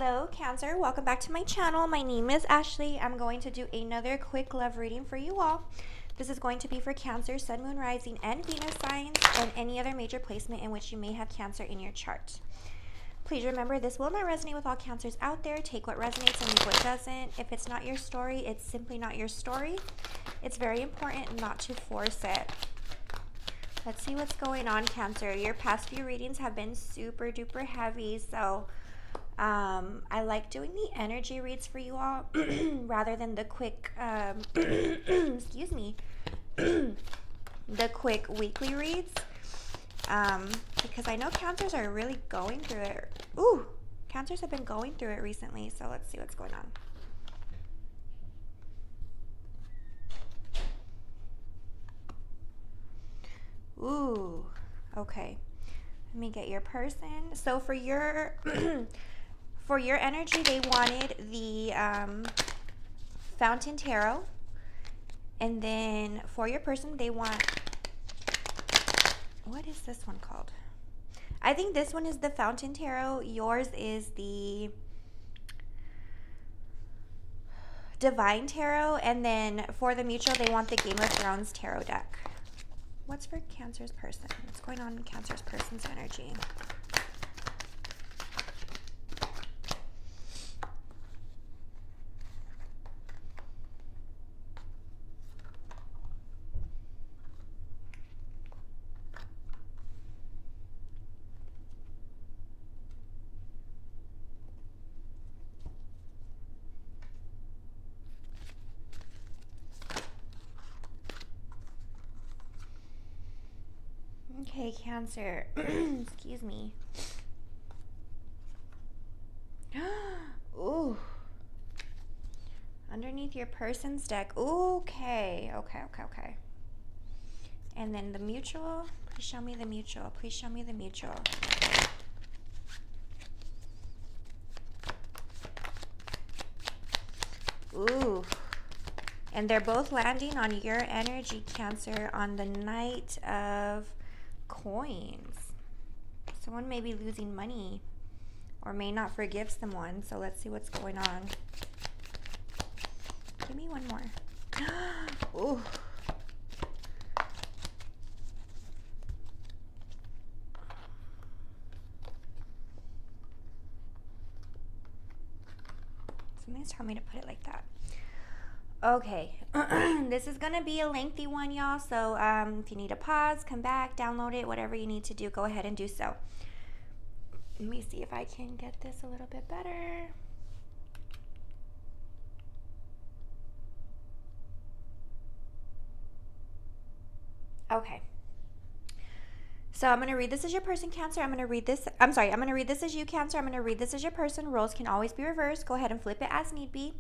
Hello Cancer, welcome back to my channel. My name is Ashley. I'm going to do another quick love reading for you all. This is going to be for Cancer, Sun, Moon, Rising, and Venus signs, and any other major placement in which you may have Cancer in your chart. Please remember, this will not resonate with all Cancers out there. Take what resonates and leave what doesn't. If it's not your story, it's simply not your story. It's very important not to force it. Let's see what's going on, Cancer. Your past few readings have been super duper heavy, so I like doing the energy reads for you all rather than the quick, excuse me, the quick weekly reads, because I know Cancers are really going through it. Ooh, Cancers have been going through it recently, so let's see what's going on. Ooh, okay. Let me get your person. So for your for your energy, they wanted the Fountain Tarot. And then for your person, they want, what is this one called? I think this one is the Fountain Tarot. Yours is the Divine Tarot. And then for the mutual, they want the Game of Thrones Tarot deck. What's for Cancer's person? What's going on in Cancer's person's energy? Okay, Cancer. Excuse me. Ooh. Underneath your person's deck. Okay. Okay. And then the mutual. Please show me the mutual. Please show me the mutual. Ooh. And they're both landing on your energy, Cancer, on the Knight of Coins. Someone may be losing money or may not forgive someone. So let's see what's going on. Give me one more. Ooh. Somebody's telling me to put it like that. Okay, this is going to be a lengthy one, y'all, so if you need a pause, come back, download it, whatever you need to do, go ahead and do so. Let me see if I can get this a little bit better. Okay. So I'm going to read this as your person, Cancer. I'm going to read this as you, Cancer. I'm going to read this as your person. Roles can always be reversed. Go ahead and flip it as need be.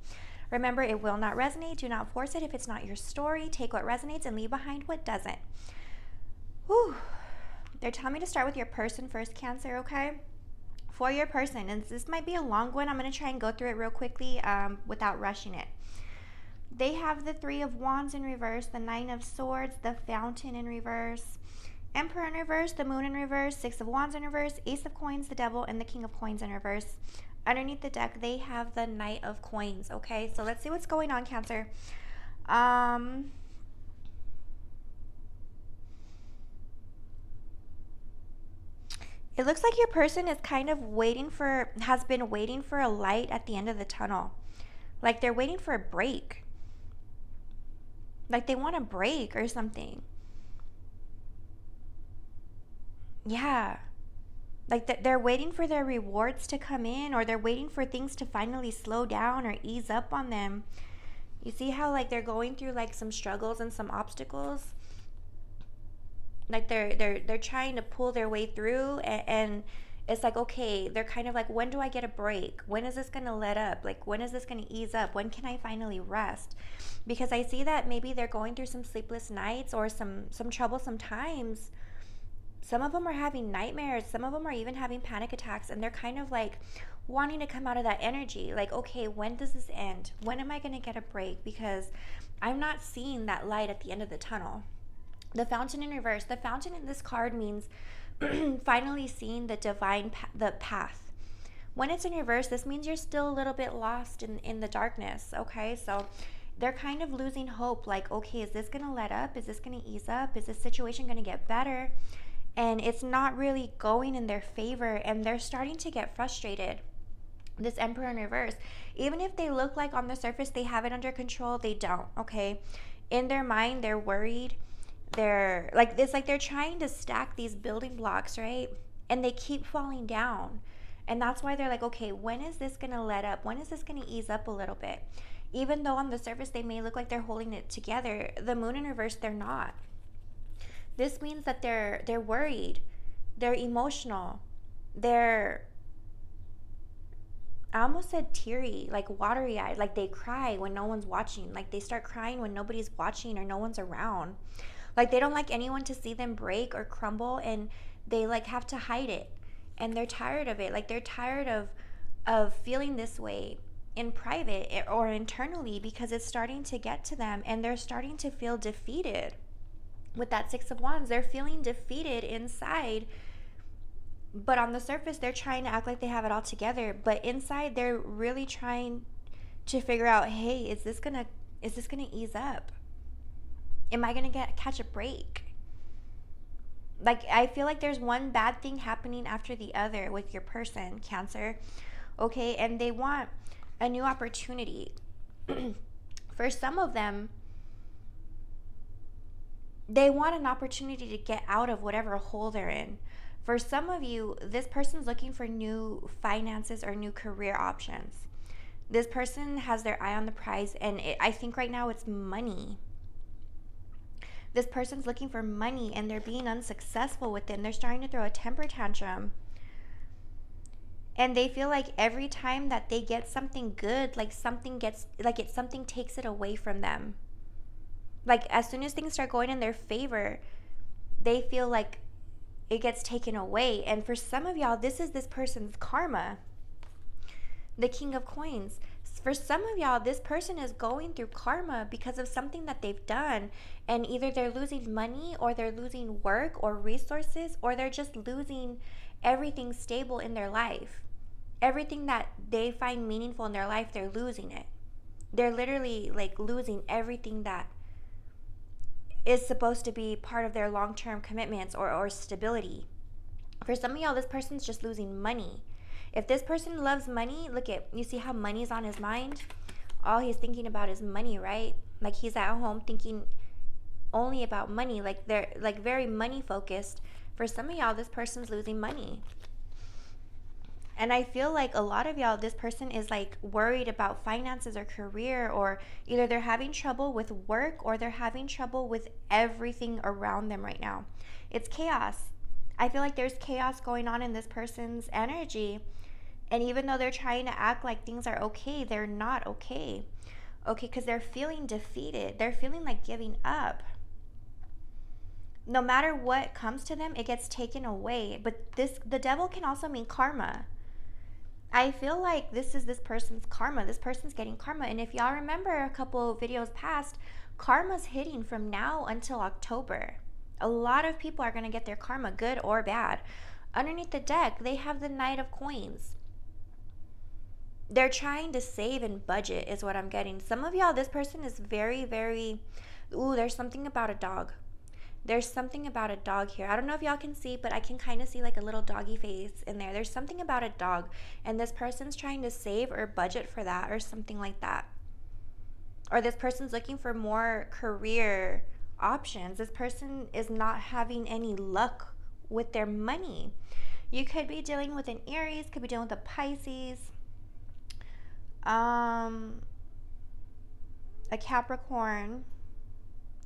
Remember, it will not resonate. Do not force it if it's not your story. Take what resonates and leave behind what doesn't. Whew. They're telling me to start with your person first, Cancer, okay? For your person, and this might be a long one. I'm going to try and go through it real quickly without rushing it. They have the Three of Wands in reverse, the Nine of Swords, the Fountain in reverse, Emperor in reverse, the Moon in reverse, Six of Wands in reverse, Ace of Coins, the Devil, and the King of Coins in reverse. Underneath the deck, they have the Knight of Coins, okay? So let's see what's going on, Cancer. It looks like your person is kind of has been waiting for a light at the end of the tunnel. Like they're waiting for a break. Like they want a break or something. Yeah. Like they're waiting for their rewards to come in, or they're waiting for things to finally slow down or ease up on them. You see how like they're going through like some struggles and some obstacles? Like they're trying to pull their way through, and it's like, okay, they're kind of like, when do I get a break? When is this going to let up? Like, when is this going to ease up? When can I finally rest? Because I see that maybe they're going through some sleepless nights or some troublesome times. Some of them are having nightmares. Some of them are even having panic attacks, and they're kind of like wanting to come out of that energy. Like, okay, when does this end? When am I going to get a break? Because I'm not seeing that light at the end of the tunnel. The Fountain in reverse. The Fountain in this card means finally seeing the divine, the path. When it's in reverse, this means you're still a little bit lost in the darkness, okay? So they're kind of losing hope, like, okay, is this gonna let up? Is this gonna ease up? Is this situation gonna get better? And it's not really going in their favor, and they're starting to get frustrated. This Emperor in reverse, even if they look like on the surface they have it under control, they don't, okay? In their mind, they're worried. They're like, it's like they're trying to stack these building blocks, right? And they keep falling down. And that's why they're like, okay, when is this gonna let up? When is this gonna ease up a little bit? Even though on the surface they may look like they're holding it together, the Moon in reverse, they're not. This means that they're worried, they're emotional, I almost said teary, like watery eyed, like they cry when no one's watching, like they start crying when nobody's watching or no one's around. Like they don't like anyone to see them break or crumble, and they like have to hide it, and they're tired of it. Like they're tired of feeling this way in private or internally, because it's starting to get to them, and they're starting to feel defeated. With that Six of Wands, they're feeling defeated inside, but on the surface they're trying to act like they have it all together, but inside they're really trying to figure out, hey, is this gonna ease up? Am I gonna catch a break? Like, I feel like there's one bad thing happening after the other with your person, Cancer, okay? And they want a new opportunity. For some of them, they want an opportunity to get out of whatever hole they're in. For some of you, this person's looking for new finances or new career options. This person has their eye on the prize, and I think right now it's money. This person's looking for money, and they're being unsuccessful with it, and they're starting to throw a temper tantrum. And they feel like every time that they get something good, like something takes it away from them. Like as soon as things start going in their favor, they feel like it gets taken away. And for some of y'all, this is this person's karma. The King of Coins. For some of y'all, this person is going through karma because of something that they've done. And either they're losing money, or they're losing work or resources, or they're just losing everything stable in their life. Everything that they find meaningful in their life, they're losing it. They're literally like losing everything that is supposed to be part of their long-term commitments or stability. For some of y'all, this person's just losing money. If this person loves money, you see how money's on his mind? All he's thinking about is money, right? Like he's at home thinking only about money. Like they're like very money focused. For some of y'all, this person's losing money. And I feel like a lot of y'all, this person is like worried about finances or career, or either they're having trouble with work, or they're having trouble with everything around them right now. It's chaos. I feel like there's chaos going on in this person's energy. And even though they're trying to act like things are okay, they're not okay. Okay, because they're feeling defeated. They're feeling like giving up. No matter what comes to them, it gets taken away. But the devil can also mean karma. I feel like this is this person's karma. This person's getting karma. And if y'all remember a couple of videos past, karma's hitting from now until October. A lot of people are going to get their karma, good or bad. Underneath the deck, they have the Knight of Coins. They're trying to save and budget is what I'm getting. Some of y'all, this person is very, very... Ooh, there's something about a dog. There's something about a dog here. I don't know if y'all can see, but I can kind of see like a little doggy face in there. There's something about a dog, and this person's trying to save or budget for that or something like that. Or this person's looking for more career options. This person is not having any luck with their money. You could be dealing with an Aries, could be dealing with a Pisces, a Capricorn,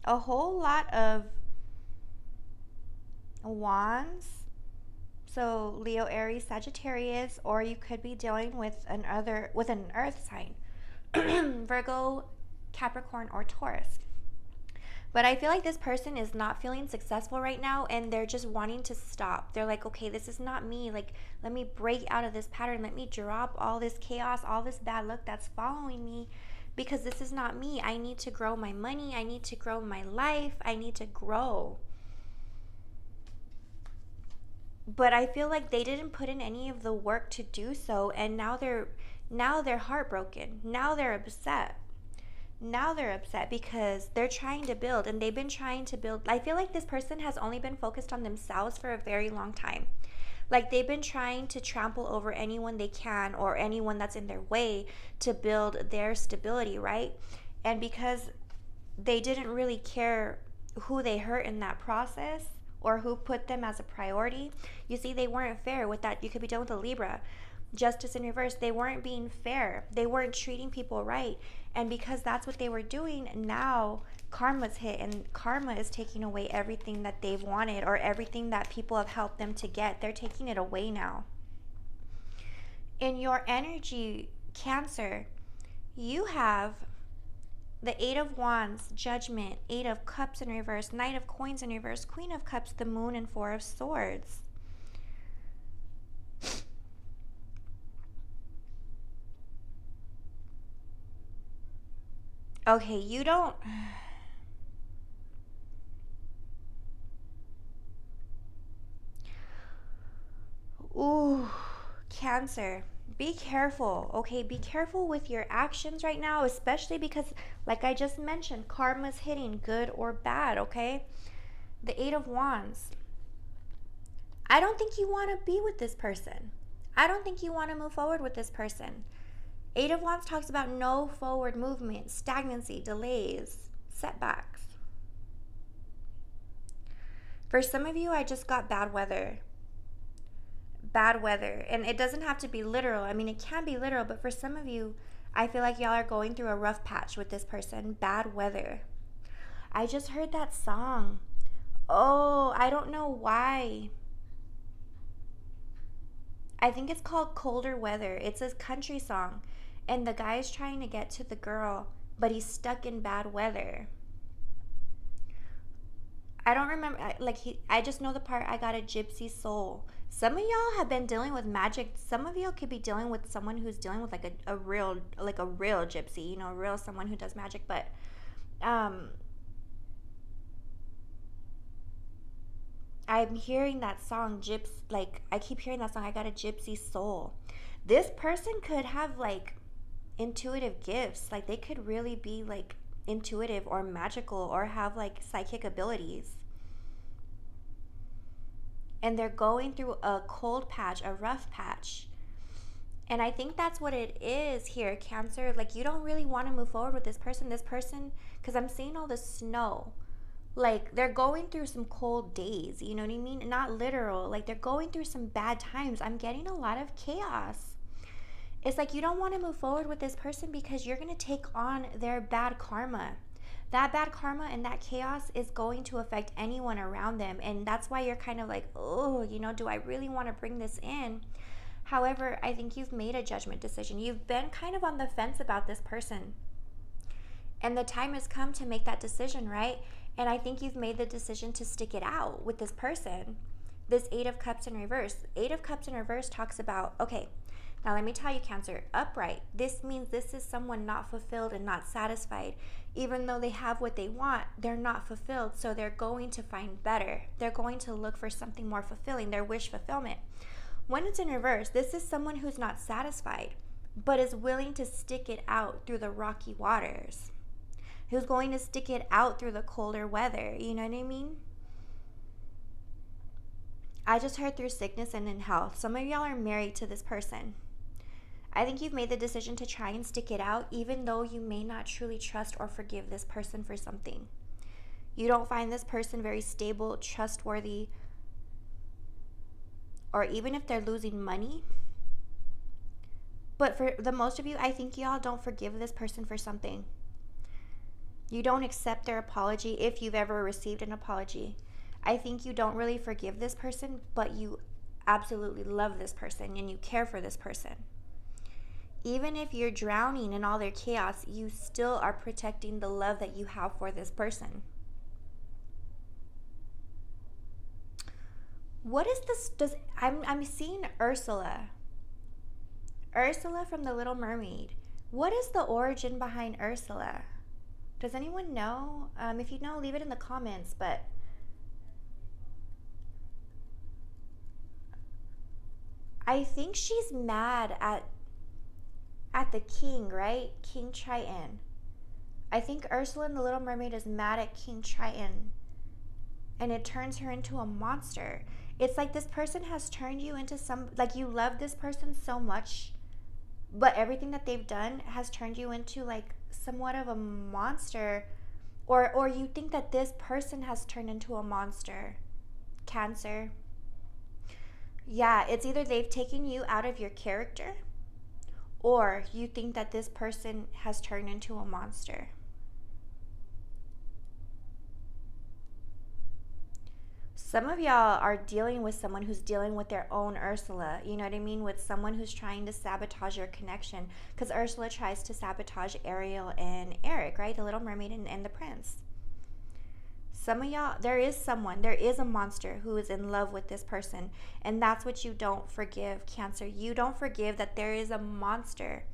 a whole lot of Wands, so Leo, Aries, Sagittarius, or you could be dealing with an earth sign, Virgo, Capricorn, or Taurus. But I feel like this person is not feeling successful right now, and they're just wanting to stop. They're like, okay, this is not me. Like, let me break out of this pattern. Let me drop all this chaos, all this bad luck that's following me, because this is not me. I need to grow my money. I need to grow my life. I need to grow. but I feel like they didn't put in any of the work to do so, and now they're heartbroken. Now they're upset. Now they're upset because they're trying to build, and they've been trying to build. I feel like this person has only been focused on themselves for a very long time. Like they've been trying to trample over anyone they can or anyone that's in their way to build their stability, right? And because they didn't really care who they hurt in that process or who put them as a priority, you see, they weren't fair with that. You could be done with a Libra. Justice in reverse, they weren't being fair. They weren't treating people right. And because that's what they were doing, now karma's hit, and karma is taking away everything that they've wanted or everything that people have helped them to get. They're taking it away now. In your energy, Cancer, you have the Eight of Wands, Judgment, Eight of Cups in reverse, Knight of Coins in reverse, Queen of Cups, the Moon, and Four of Swords. Okay, you don't... Ooh, Cancer. Be careful, okay? Be careful with your actions right now, especially because, like I just mentioned, karma's hitting, good or bad, okay? The Eight of Wands. I don't think you want to be with this person. I don't think you want to move forward with this person. Eight of Wands talks about no forward movement, stagnancy, delays, setbacks. For some of you, I just got bad weather. Bad weather. And it doesn't have to be literal. I mean, it can be literal, but for some of you, I feel like y'all are going through a rough patch with this person. Bad weather. I just heard that song. Oh, I don't know why. I think it's called Colder Weather. It's a country song. And the guy's trying to get to the girl, but he's stuck in bad weather. I don't remember, I just know the part, I got a gypsy soul. Some of y'all have been dealing with magic. Some of y'all could be dealing with someone who's dealing with a real gypsy, you know, real someone who does magic. But I'm hearing that song, I keep hearing that song, I got a gypsy soul. This person could have intuitive gifts. Like they could really be intuitive or magical or have psychic abilities. And they're going through a cold patch, a rough patch. And I think that's what it is here, Cancer. You don't really want to move forward with this person, because I'm seeing all the snow. They're going through some cold days, you know what I mean? Not literal. They're going through some bad times. I'm getting a lot of chaos. It's you don't want to move forward with this person because you're going to take on their bad karma. That bad karma and that chaos is going to affect anyone around them. And that's why you're kind of oh, do I really want to bring this in? However, I think you've made a judgment decision. You've been kind of on the fence about this person. And the time has come to make that decision, right? And I think you've made the decision to stick it out with this person. This Eight of Cups in reverse. Eight of Cups in reverse talks about, okay, now let me tell you, Cancer, upright. This means this is someone not fulfilled and not satisfied. Even though they have what they want, they're not fulfilled. So they're going to find better. They're going to look for something more fulfilling, their wish fulfillment. When it's in reverse, this is someone who's not satisfied, but is willing to stick it out through the rocky waters. Who's going to stick it out through the colder weather. You know what I mean? I just heard through sickness and in health. Some of y'all are married to this person. I think you've made the decision to try and stick it out, even though you may not truly trust or forgive this person for something. You don't find this person very stable, trustworthy, or even if they're losing money. But for the most of you, I think y'all don't forgive this person for something. You don't accept their apology if you've ever received an apology. I think you don't really forgive this person, but you absolutely love this person and you care for this person. Even if you're drowning in all their chaos, you still are protecting the love that you have for this person. What is this? I'm seeing Ursula. Ursula from The Little Mermaid. What is the origin behind Ursula? Does anyone know? If you know, leave it in the comments. But I think she's mad at the king, right? King Triton. I think Ursula in The Little Mermaid is mad at King Triton, and it turns her into a monster. It's like this person has turned you into like you love this person so much, but everything that they've done has turned you into like somewhat of a monster, or you think that this person has turned into a monster. Cancer. Yeah, it's either they've taken you out of your character, or you think that this person has turned into a monster. Some of y'all are dealing with someone who's dealing with their own Ursula. You know what I mean? With someone who's trying to sabotage your connection. Because Ursula tries to sabotage Ariel and Eric, right? The Little Mermaid and the Prince. Some of y'all, there is a monster who is in love with this person. And that's what you don't forgive, Cancer. You don't forgive that there is a monster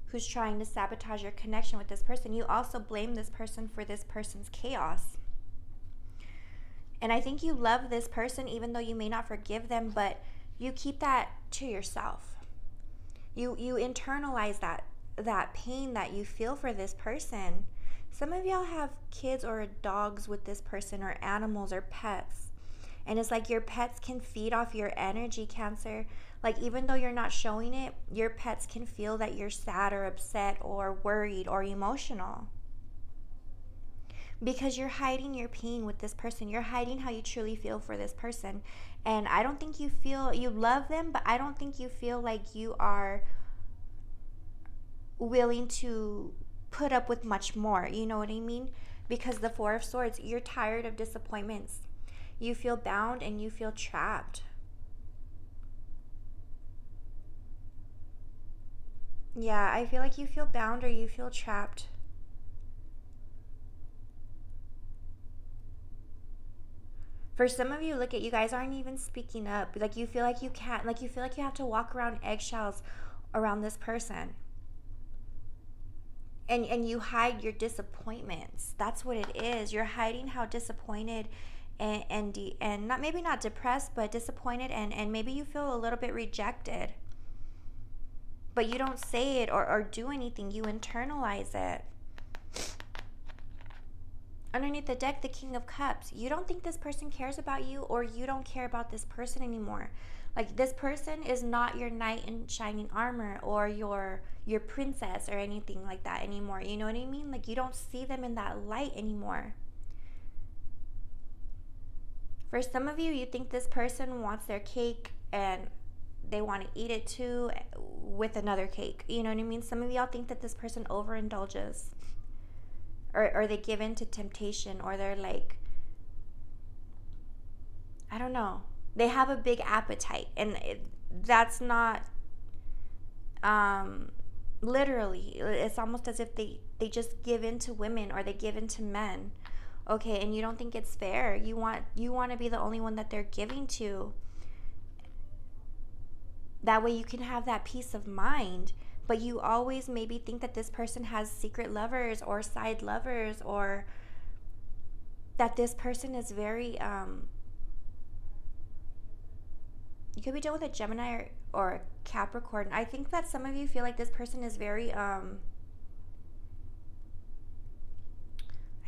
who's trying to sabotage your connection with this person. You also blame this person for this person's chaos. And I think you love this person even though you may not forgive them, but you keep that to yourself. You internalize that pain that you feel for this person. Some of y'all have kids or dogs with this person, or animals or pets. And it's like your pets can feed off your energy, Cancer. Like even though you're not showing it, your pets can feel that you're sad or upset or worried or emotional. Because you're hiding your pain with this person. You're hiding how you truly feel for this person. And I don't think you love them, but I don't think you feel like you are willing to put up with much more. You know what I mean? Because the Four of Swords, you're tired of disappointments. You feel bound and you feel trapped. Yeah, I feel like you feel bound or you feel trapped. For some of you, look at you guys aren't even speaking up. Like you feel like you can't, like you feel like you have to walk around eggshells around this person. And you hide your disappointments. That's what it is. You're hiding how disappointed and not, maybe not depressed, but disappointed, and maybe you feel a little bit rejected. But you don't say it or do anything. You internalize it. Underneath the deck, the King of Cups. You don't think this person cares about you, or you don't care about this person anymore. Like this person is not your knight in shining armor or your princess or anything like that anymore. You know what I mean? Like you don't see them in that light anymore. For some of you, you think this person wants their cake and they want to eat it too with another cake. You know what I mean? Some of y'all think that this person overindulges. Or they give in to temptation, or they're like, I don't know. They have a big appetite, and that's not literally. It's almost as if they just give in to women, or they give in to men. Okay, and you don't think it's fair. You want to be the only one that they're giving to. That way you can have that peace of mind. But you always maybe think that this person has secret lovers or side lovers, or that this person is very, you could be dealing with a Gemini or a Capricorn. I think that some of you feel like this person is very, I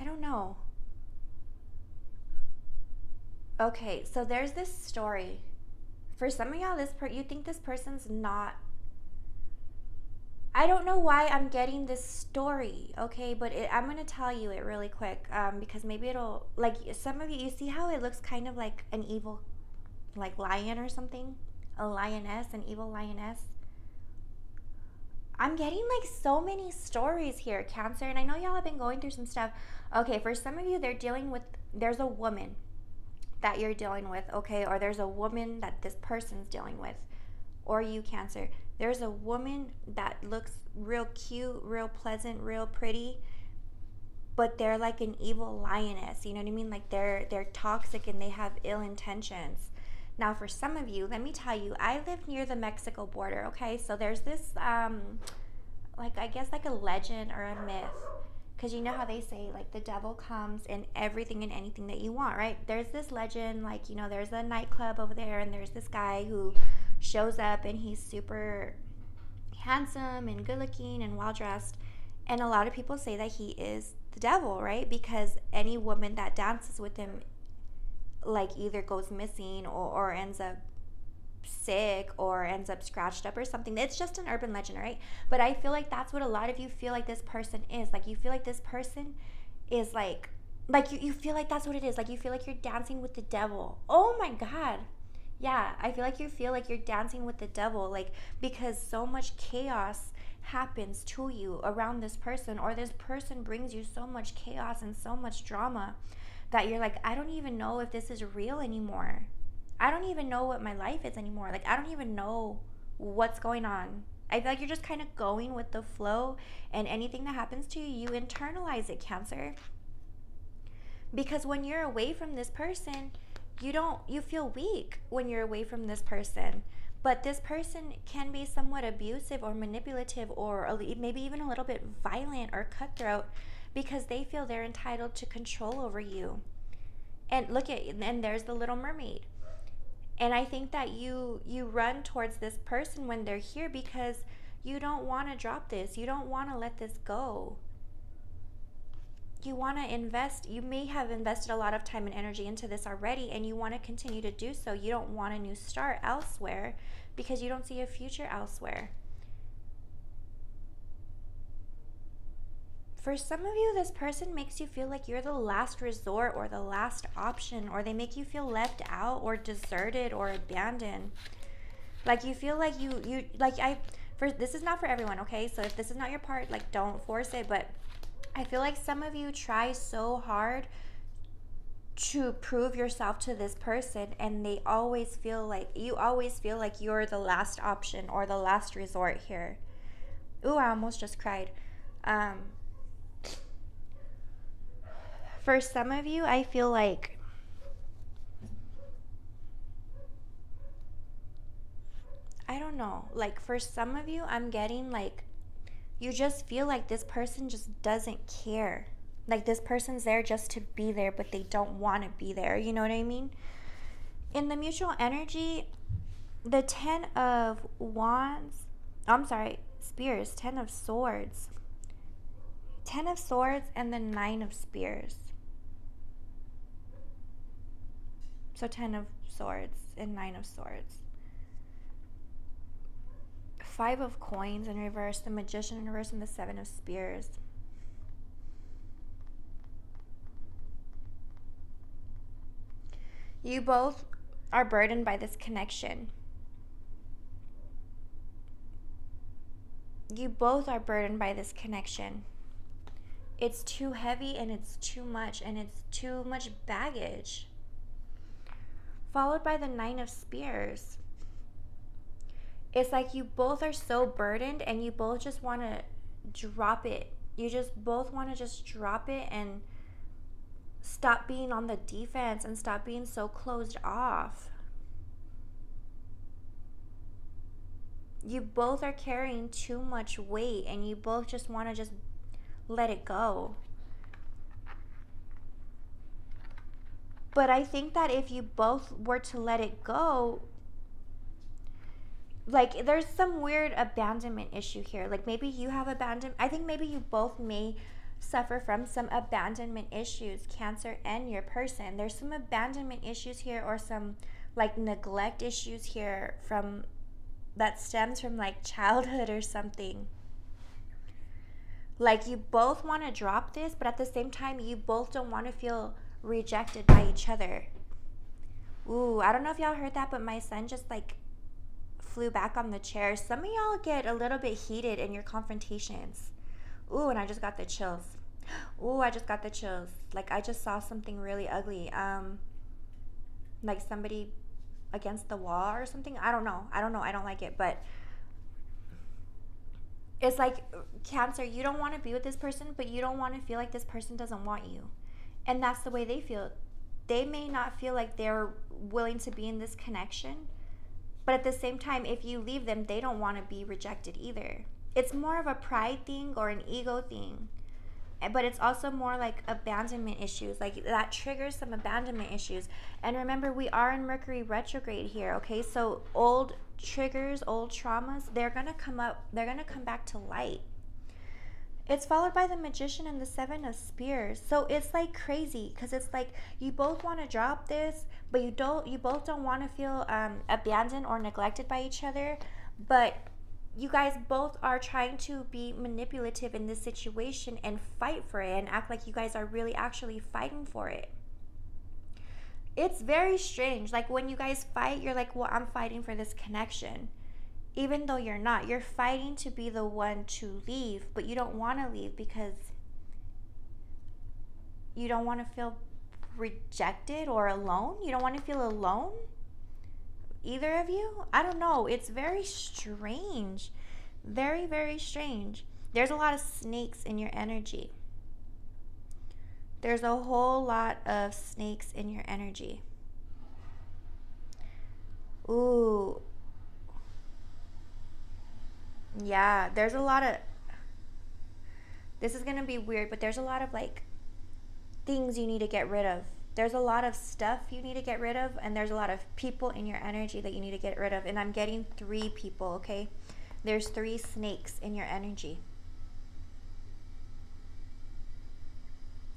don't know. Okay, so there's this story. For some of y'all, you think this person's not, I don't know why I'm getting this story, okay, but I'm going to tell you it really quick, because maybe it'll, like, some of you see how it looks kind of like an evil, like, lion or something? A lioness, an evil lioness? I'm getting, like, so many stories here, Cancer, and I know y'all have been going through some stuff. Okay, for some of you, there's a woman that you're dealing with, okay, or there's a woman that this person's dealing with, or you, Cancer. There's a woman that looks real cute, real pleasant, real pretty, but they're like an evil lioness. You know what I mean? Like they're toxic and they have ill intentions. Now, for some of you, let me tell you, I live near the Mexico border, okay? So there's this, like, I guess like a legend or a myth, because you know how they say, like, the devil comes in everything and anything that you want, right? There's this legend, like, you know, there's a nightclub over there, and there's this guy who shows up and he's super handsome and good looking and well dressed. And a lot of people say that he is the devil, right? Because any woman that dances with him like either goes missing or ends up sick or ends up scratched up or something. It's just an urban legend, right? But I feel like that's what a lot of you feel like this person is. Like you feel like this person is like you feel like that's what it is. Like you feel like you're dancing with the devil. Oh my God. Yeah, I feel like you feel like you're dancing with the devil, like because so much chaos happens to you around this person, or this person brings you so much chaos and so much drama that you're like, I don't even know if this is real anymore. I don't even know what my life is anymore. Like, I don't even know what's going on. I feel like you're just kind of going with the flow, and anything that happens to you, you internalize it, Cancer. Because when you're away from this person, you feel weak when you're away from this person. But this person can be somewhat abusive or manipulative or maybe even a little bit violent or cutthroat because they feel they're entitled to control over you. And and there's the Little Mermaid. And I think that you run towards this person when they're here because you don't want to drop this. You don't want to let this go. You want to invest. You may have invested a lot of time and energy into this already, and you want to continue to do so. You don't want a new start elsewhere because you don't see a future elsewhere. For some of you, this person makes you feel like you're the last resort or the last option, or they make you feel left out or deserted or abandoned. Like you feel like this is not for everyone, okay? So if this is not your part, like don't force it, but I feel like some of you try so hard to prove yourself to this person, and you always feel like you're the last option or the last resort here. Ooh, I almost just cried. For some of you, I feel like I don't know. Like for some of you, I'm getting like you just feel like this person just doesn't care. Like this person's there just to be there, but they don't want to be there. You know what I mean? In the mutual energy, the 10 of wands, spears, 10 of swords. 10 of swords and the 9 of spears. So 10 of swords and 9 of swords. 5 of coins in reverse, the magician in reverse, and the 7 of spears. You both are burdened by this connection. You both are burdened by this connection. It's too heavy and it's too much baggage. Followed by the 9 of spears. It's like you both are so burdened and you both just want to drop it. You just both want to just drop it and stop being on the defense and stop being so closed off. You both are carrying too much weight and you both just want to just let it go. But I think that if you both were to let it go, like there's some weird abandonment issue here. Like maybe you have I think maybe you both may suffer from some abandonment issues, Cancer and your person. There's some abandonment issues here, or some like neglect issues here that stems from like childhood or something. Like you both want to drop this, but at the same time you both don't want to feel rejected by each other. Ooh, I don't know if y'all heard that, but my son just like flew back on the chair. Some of y'all get a little bit heated in your confrontations. Ooh, and I just got the chills. Ooh, I just got the chills. Like I just saw something really ugly. Like somebody against the wall or something. I don't know. I don't like it, but it's like, Cancer, you don't want to be with this person, but you don't want to feel like this person doesn't want you. And that's the way they feel. They may not feel like they're willing to be in this connection, but at the same time, if you leave them, they don't want to be rejected either. It's more of a pride thing or an ego thing. But it's also more like abandonment issues. Like that triggers some abandonment issues. And remember, we are in Mercury retrograde here, okay? So old triggers, old traumas, they're going to come up, they're going to come back to light. It's followed by the Magician and the Seven of Spears. So it's like crazy, because it's like you both want to drop this, but you both don't want to feel abandoned or neglected by each other. But you guys both are trying to be manipulative in this situation and fight for it and act like you guys are really actually fighting for it. It's very strange. Like when you guys fight, you're like, well, I'm fighting for this connection. Even though you're not. You're fighting to be the one to leave, but you don't want to leave because you don't want to feel rejected or alone. You don't want to feel alone. Either of you? I don't know. It's very strange. Very, very strange. There's a lot of snakes in your energy. There's a whole lot of snakes in your energy. Ooh. Yeah, there's a lot of, this is going to be weird, but there's a lot of like things you need to get rid of. There's a lot of stuff you need to get rid of, and there's a lot of people in your energy that you need to get rid of. And I'm getting 3 people, okay? There's 3 snakes in your energy.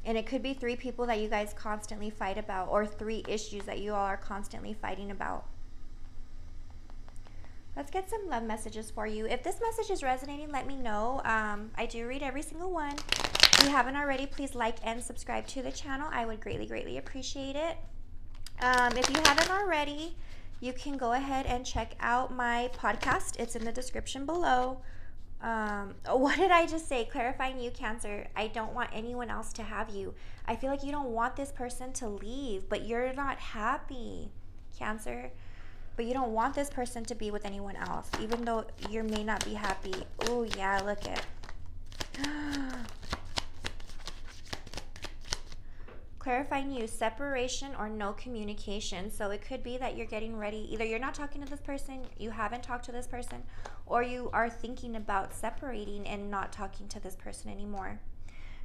And it could be 3 people that you guys constantly fight about, or 3 issues that you all are constantly fighting about. Let's get some love messages for you. If this message is resonating, let me know. I do read every single one. If you haven't already, please like and subscribe to the channel. I would greatly, greatly appreciate it. If you haven't already, you can go ahead and check out my podcast. It's in the description below. What did I just say? Clarifying you, Cancer. I don't want anyone else to have you. I feel like you don't want this person to leave, but you're not happy, Cancer. But you don't want this person to be with anyone else, even though you may not be happy. Oh, yeah, look at. Clarifying you, separation or no communication. So it could be that you're getting ready. Either you're not talking to this person, you haven't talked to this person, or you are thinking about separating and not talking to this person anymore.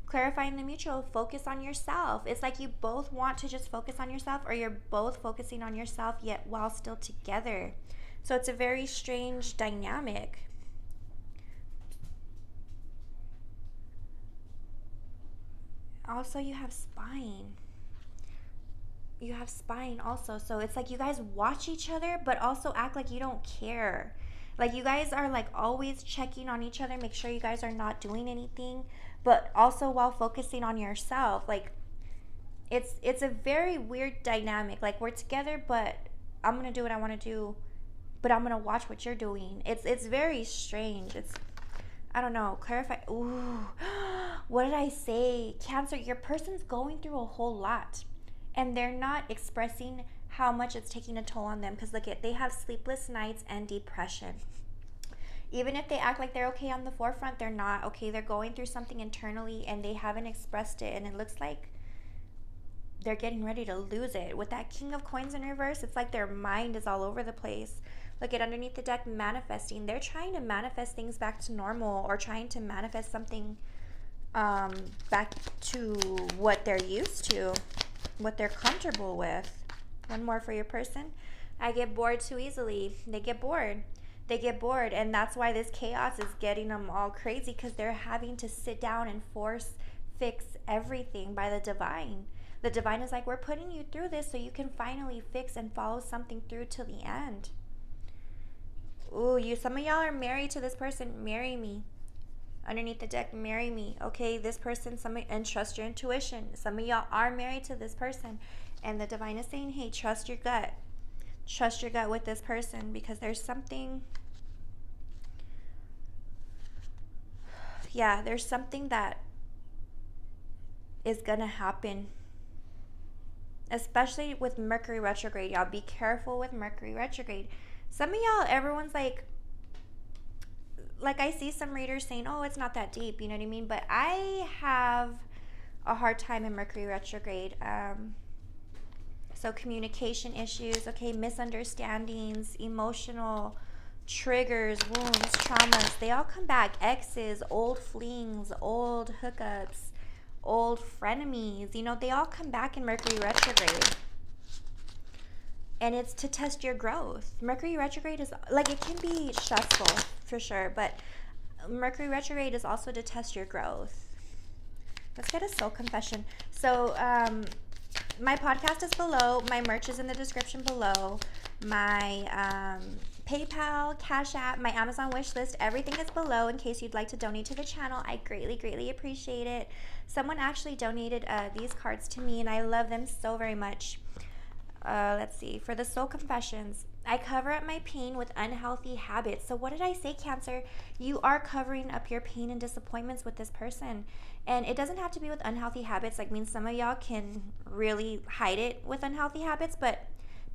Clarifying the mutual, focus on yourself. It's like you both want to just focus on yourself, or you're both focusing on yourself yet while still together. So it's a very strange dynamic. Also, you have spine. You have spine also. So it's like you guys watch each other, but also act like you don't care. Like you guys are like always checking on each other, make sure you guys are not doing anything, but also while focusing on yourself. Like it's a very weird dynamic. Like we're together, but I'm gonna do what I want to do, but I'm gonna watch what you're doing. It's very strange. It's, I don't know. Clarify. Ooh, what did I say? Cancer, your person's going through a whole lot, and they're not expressing how much it's taking a toll on them, because look at, they have sleepless nights and depression. Even if they act like they're okay on the forefront, they're not okay. They're going through something internally and they haven't expressed it, and it looks like they're getting ready to lose it. With that King of Coins in reverse, it's like their mind is all over the place. Look at underneath the deck, manifesting. They're trying to manifest things back to normal, or trying to manifest something back to what they're used to, what they're comfortable with. One more for your person. I get bored too easily. They get bored. They get bored, and that's why this chaos is getting them all crazy, because they're having to sit down and force fix everything by the divine. The divine is like, we're putting you through this so you can finally fix and follow something through to the end. Ooh, some of y'all are married to this person. Marry me. Underneath the deck, marry me. Okay, this person, and trust your intuition. Some of y'all are married to this person, and the divine is saying, hey, trust your gut. Trust your gut with this person, because there's something, yeah, there's something that is gonna happen, especially with Mercury retrograde. Y'all be careful with Mercury retrograde. Some of y'all, everyone's like I see some readers saying, oh, it's not that deep, you know what I mean? But I have a hard time in Mercury retrograde. So communication issues, okay, misunderstandings, emotional triggers, wounds, traumas, they all come back. Exes, old flings, old hookups, old frenemies, you know, they all come back in Mercury retrograde. And it's to test your growth. Mercury retrograde is like, it can be stressful for sure, but Mercury retrograde is also to test your growth. Let's get a soul confession. So my podcast is below, my merch is in the description below, my PayPal, Cash App, my Amazon wish list, everything is below in case you'd like to donate to the channel. I greatly appreciate it. Someone actually donated these cards to me, and I love them so very much. Let's see. For the soul confessions, I cover up my pain with unhealthy habits. So what did I say, Cancer? You are covering up your pain and disappointments with this person. And it doesn't have to be with unhealthy habits. Like, I mean, some of y'all can really hide it with unhealthy habits, but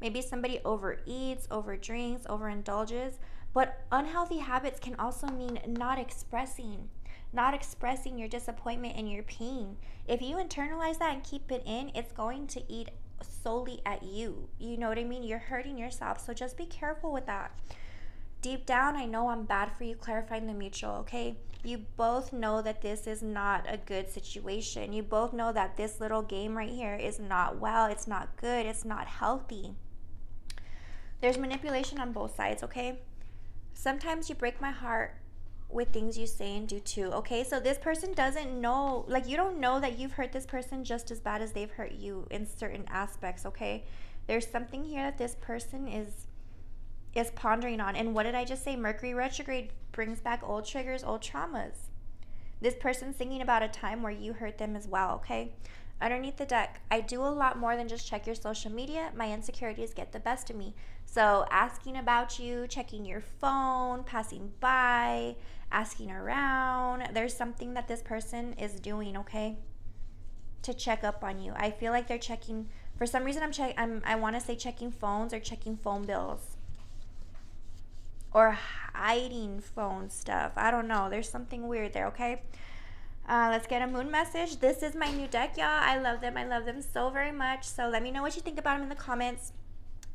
maybe somebody overeats, overdrinks, overindulges. But unhealthy habits can also mean not expressing your disappointment and your pain. If you internalize that and keep it in, it's going to eat solely at you. You know what I mean? You're hurting yourself. So just be careful with that. Deep down, I know I'm bad for you. Clarifying the mutual, okay? You both know that this is not a good situation. You both know that this little game right here is not well. It's not good. It's not healthy. There's manipulation on both sides, okay? Sometimes you break my heart with things you say and do too, okay? So this person doesn't know, like, you don't know that you've hurt this person just as bad as they've hurt you in certain aspects, okay? There's something here that this person is pondering on. And what did I just say? Mercury retrograde brings back old triggers, old traumas. This person's thinking about a time where you hurt them as well, okay? Underneath the deck, I do a lot more than just check your social media. My insecurities get the best of me. So asking about you, checking your phone, passing by, asking around. There's something that this person is doing, okay, to check up on you. I feel like they're checking. For some reason, I want to say checking phones or checking phone bills. Or hiding phone stuff. I don't know. There's something weird there, okay? Let's get a moon message. This is my new deck, y'all. I love them. I love them so very much. So let me know what you think about them in the comments.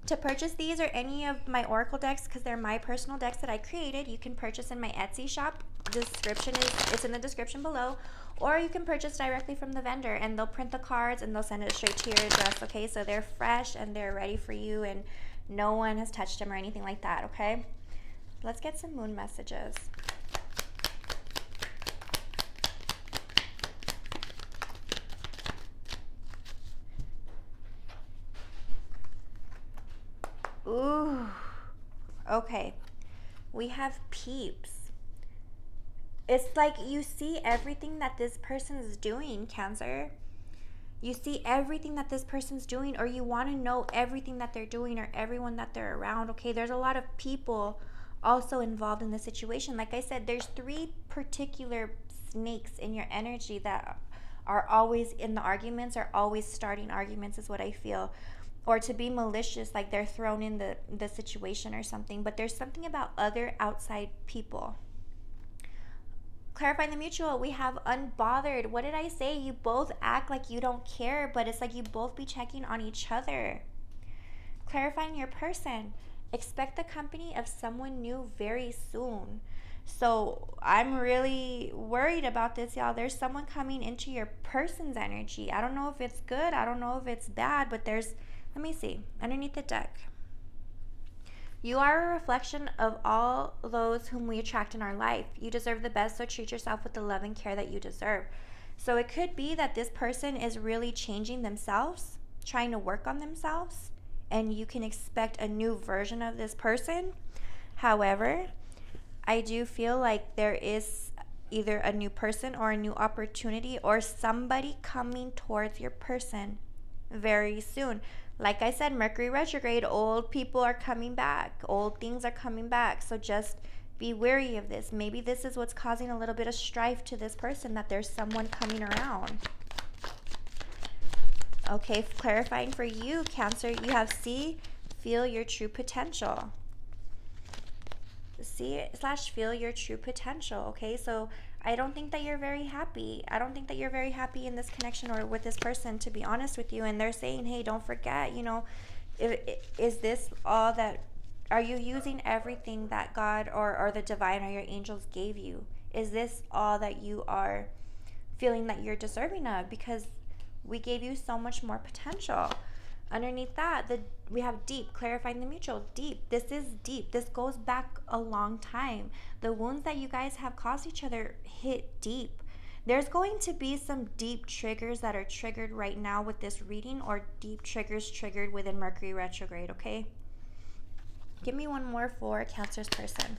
To purchase these or any of my oracle decks, because they're my personal decks that I created, you can purchase in my Etsy shop. It's in the description below. Or you can purchase directly from the vendor, and they'll print the cards and they'll send it straight to your address, okay? So they're fresh and they're ready for you, and no one has touched them or anything like that, okay? Let's get some moon messages. Ooh, okay. We have peeps. It's like you see everything that this person is doing, Cancer. You see everything that this person's doing, or you want to know everything that they're doing or everyone that they're around, okay? There's a lot of people also involved in the situation. Like I said, there's 3 particular snakes in your energy that are always in the arguments, or always starting arguments, is what I feel. Or to be malicious, like they're thrown in the situation or something. But there's something about other outside people. Clarifying the mutual, we have unbothered. What did I say? You both act like you don't care, but it's like you both be checking on each other. Clarifying your person, expect the company of someone new very soon. So I'm really worried about this, y'all. There's someone coming into your person's energy. I don't know if it's good. I don't know if it's bad, but there's, let me see, underneath the deck. You are a reflection of all those whom we attract in our life. You deserve the best, so treat yourself with the love and care that you deserve. So it could be that this person is really changing themselves, trying to work on themselves, and you can expect a new version of this person. However, I do feel like there is either a new person or a new opportunity or somebody coming towards your person very soon. Like I said, Mercury retrograde, old people are coming back. Old things are coming back. So just be wary of this. Maybe this is what's causing a little bit of strife to this person, that there's someone coming around. Okay, clarifying for you, Cancer, you have feel your true potential. Feel your true potential, okay? So I don't think that you're very happy. I don't think that you're very happy in this connection or with this person, to be honest with you. And they're saying, hey, don't forget, you know, is this all that, are you using everything that God or the divine or your angels gave you? Is this all that you are feeling that you're deserving of? Because we gave you so much more potential. Underneath that, we have deep, clarifying the mutual. Deep. This is deep. This goes back a long time. The wounds that you guys have caused each other hit deep. There's going to be some deep triggers that are triggered right now with this reading, or deep triggers triggered within Mercury retrograde, okay? Give me one more for Cancer's person.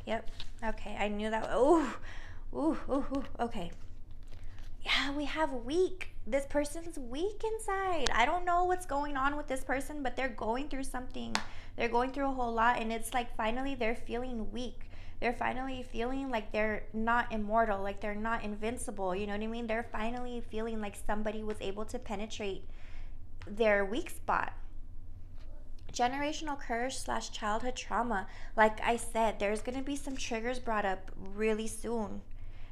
Yep. Okay, I knew that. Ooh, okay. Yeah, we have weak. This person's weak inside. I don't know what's going on with this person, but they're going through something. They're going through a whole lot, and it's like finally they're feeling weak. They're finally feeling like they're not immortal, like they're not invincible. You know what I mean? They're finally feeling like somebody was able to penetrate their weak spot. Generational curse / childhood trauma. Like I said, there's going to be some triggers brought up really soon.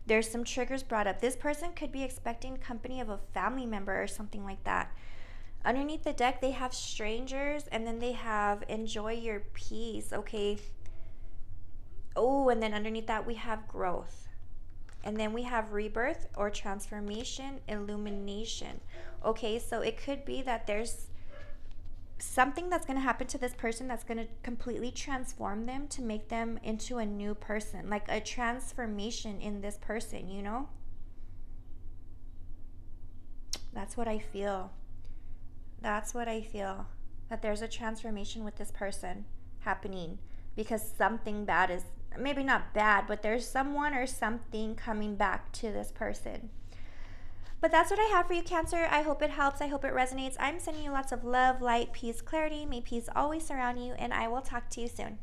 There's some triggers brought up. This person could be expecting company of a family member or something like that. Underneath the deck, they have strangers, and then they have enjoy your peace, okay? Oh, and then underneath that, we have growth. And then we have rebirth or transformation, illumination. Okay, so it could be that there's something that's going to happen to this person that's going to completely transform them to make them into a new person, like a transformation in this person, you know? That's what I feel. That's what I feel. That there's a transformation with this person happening, because something bad is, maybe not bad, but there's someone or something coming back to this person. But that's what I have for you, Cancer. I hope it helps. I hope it resonates. I'm sending you lots of love, light, peace, clarity. May peace always surround you, and I will talk to you soon.